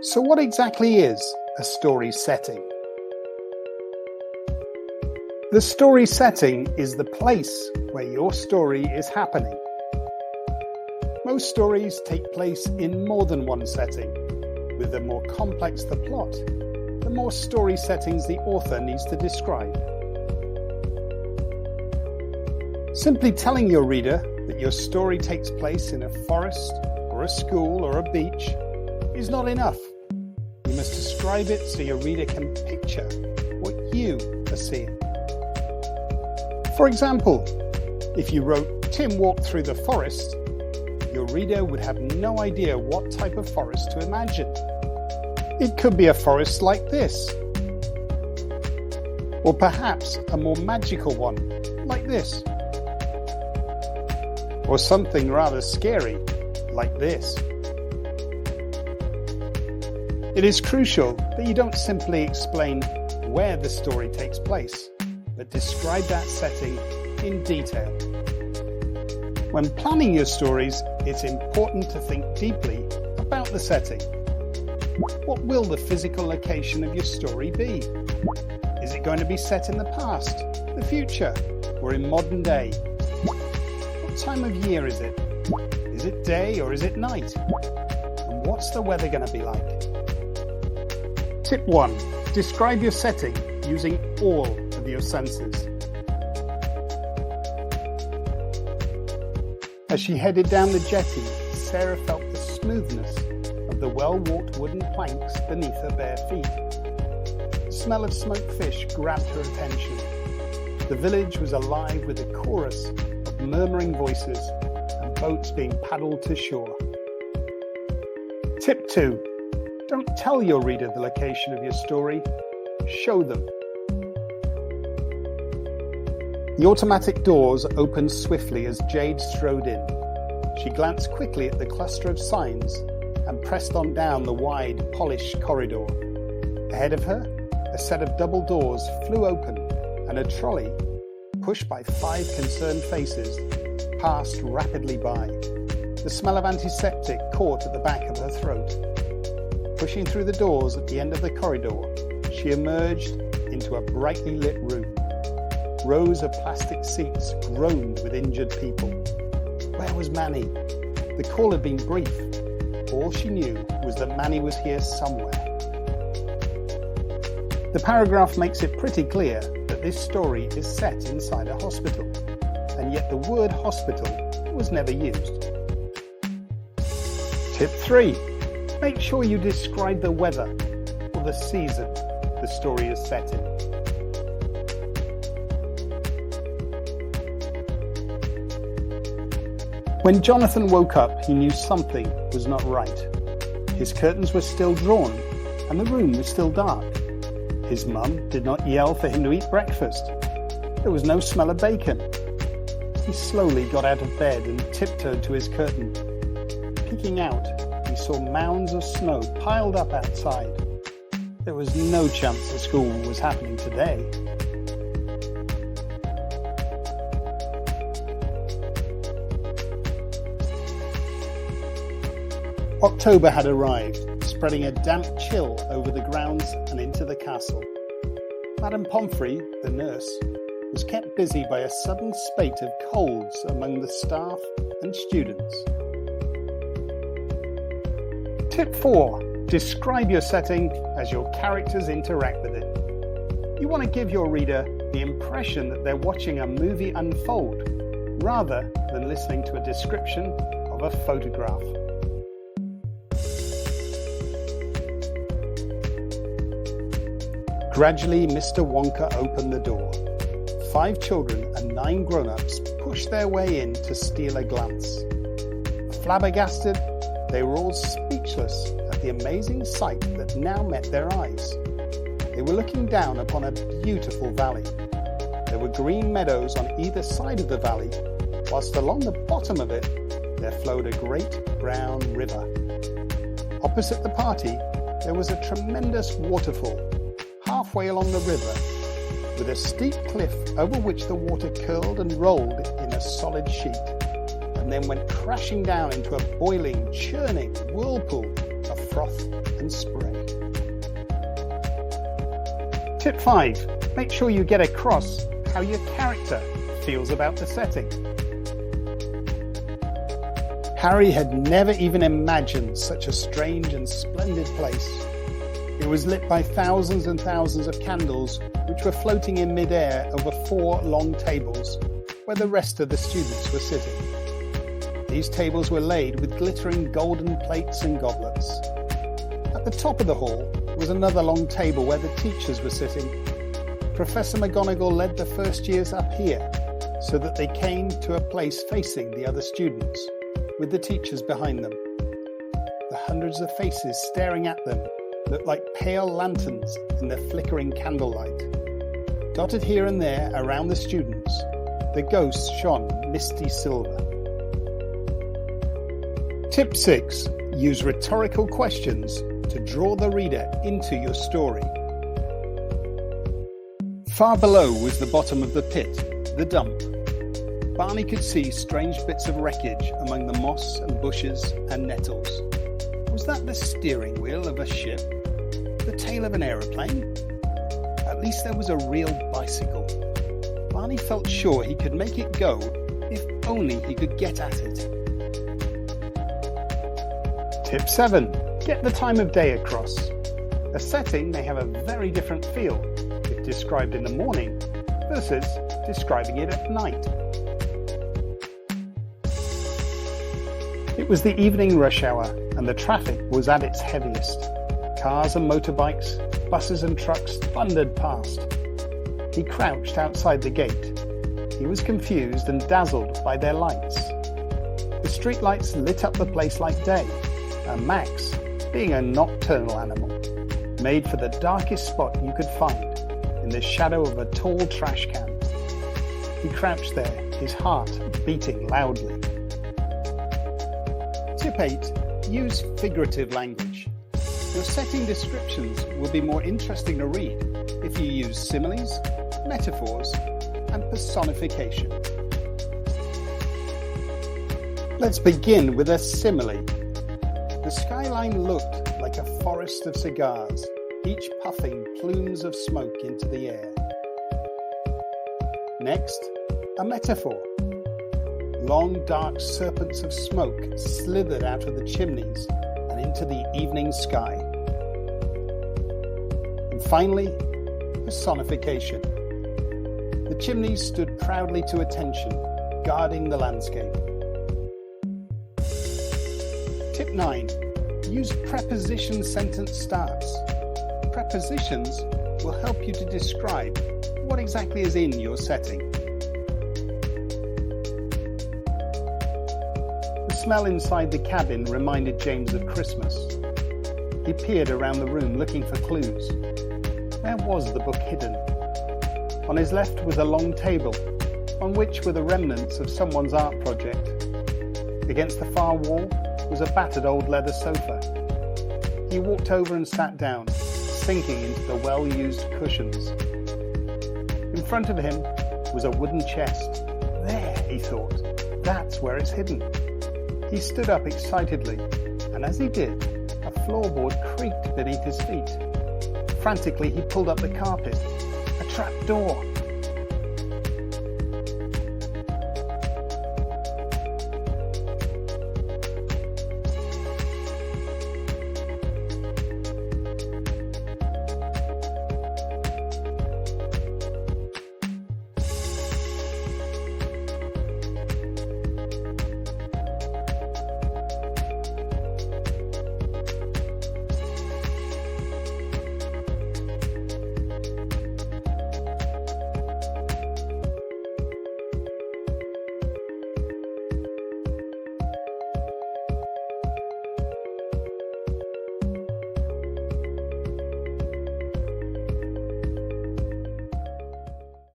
So what exactly is a story setting? The story setting is the place where your story is happening. Most stories take place in more than one setting. With the more complex the plot, the more story settings the author needs to describe. Simply telling your reader that your story takes place in a forest or a school or a beach is not enough. You must describe it so your reader can picture what you are seeing. For example, if you wrote Tim walked through the forest, your reader would have no idea what type of forest to imagine. It could be a forest like this, or perhaps a more magical one like this, or something rather scary like this. It is crucial that you don't simply explain where the story takes place, but describe that setting in detail. When planning your stories, it's important to think deeply about the setting. What will the physical location of your story be? Is it going to be set in the past, the future, or in modern day? What time of year is it? Is it day or is it night? And what's the weather going to be like? Tip 1. Describe your setting using all of your senses. As she headed down the jetty, Sarah felt the smoothness of the well-walked wooden planks beneath her bare feet. The smell of smoked fish grabbed her attention. The village was alive with a chorus of murmuring voices and boats being paddled to shore. Tip 2. Don't tell your reader the location of your story. Show them. The automatic doors opened swiftly as Jade strode in. She glanced quickly at the cluster of signs and pressed on down the wide, polished corridor. Ahead of her, a set of double doors flew open and a trolley, pushed by 5 concerned faces, passed rapidly by. The smell of antiseptic caught at the back of her throat. Pushing through the doors at the end of the corridor, she emerged into a brightly lit room. Rows of plastic seats groaned with injured people. Where was Manny? The call had been brief. All she knew was that Manny was here somewhere. The paragraph makes it pretty clear that this story is set inside a hospital, and yet the word hospital was never used. Tip 3. Make sure you describe the weather or the season the story is set in. When Jonathan woke up, he knew something was not right. His curtains were still drawn, and the room was still dark. His mum did not yell for him to eat breakfast. There was no smell of bacon. He slowly got out of bed and tiptoed to his curtain. Peeking out, he saw mounds of snow piled up outside. There was no chance that school was happening today. October had arrived, spreading a damp chill over the grounds and into the castle. Madame Pomfrey, the nurse, was kept busy by a sudden spate of colds among the staff and students. Tip 4. Describe your setting as your characters interact with it. You want to give your reader the impression that they're watching a movie unfold, rather than listening to a description of a photograph. Gradually, Mr. Wonka opened the door. 5 children and 9 grown-ups pushed their way in to steal a glance. Flabbergasted, they were all speechless at the amazing sight that now met their eyes. They were looking down upon a beautiful valley. There were green meadows on either side of the valley, whilst along the bottom of it there flowed a great brown river. Opposite the party, there was a tremendous waterfall halfway along the river, with a steep cliff over which the water curled and rolled in a solid sheet. A and then went crashing down into a boiling, churning whirlpool of froth and spray. Tip 5. Make sure you get across how your character feels about the setting. Harry had never even imagined such a strange and splendid place. It was lit by thousands and thousands of candles which were floating in mid-air over 4 long tables where the rest of the students were sitting. These tables were laid with glittering golden plates and goblets. At the top of the hall was another long table where the teachers were sitting. Professor McGonagall led the first years up here so that they came to a place facing the other students, with the teachers behind them. The hundreds of faces staring at them looked like pale lanterns in the flickering candlelight. Dotted here and there around the students, the ghosts shone misty silver. Tip 6. Use rhetorical questions to draw the reader into your story. Far below was the bottom of the pit, the dump. Barney could see strange bits of wreckage among the moss and bushes and nettles. Was that the steering wheel of a ship? The tail of an aeroplane? At least there was a real bicycle. Barney felt sure he could make it go if only he could get at it. Tip 7. Get the time of day across. A setting may have a very different feel if described in the morning versus describing it at night. It was the evening rush hour and the traffic was at its heaviest. Cars and motorbikes, buses and trucks thundered past. He crouched outside the gate. He was confused and dazzled by their lights. The street lights lit up the place like day, and Max, being a nocturnal animal, made for the darkest spot you could find, in the shadow of a tall trash can. He crouched there, his heart beating loudly. Tip 8. Use figurative language. Your setting descriptions will be more interesting to read if you use similes, metaphors, and personification. Let's begin with a simile. The skyline looked like a forest of cigars, each puffing plumes of smoke into the air. Next, a metaphor. Long dark serpents of smoke slithered out of the chimneys and into the evening sky. And finally, personification. The chimneys stood proudly to attention, guarding the landscape. Tip 9. Use preposition sentence starts. Prepositions will help you to describe what exactly is in your setting. The smell inside the cabin reminded James of Christmas. He peered around the room looking for clues. Where was the book hidden? On his left was a long table, on which were the remnants of someone's art project. Against the far wall was a battered old leather sofa. He walked over and sat down, sinking into the well-used cushions. In front of him was a wooden chest. There, he thought, that's where it's hidden. He stood up excitedly, and as he did, a floorboard creaked beneath his feet. Frantically, he pulled up the carpet. A trap door!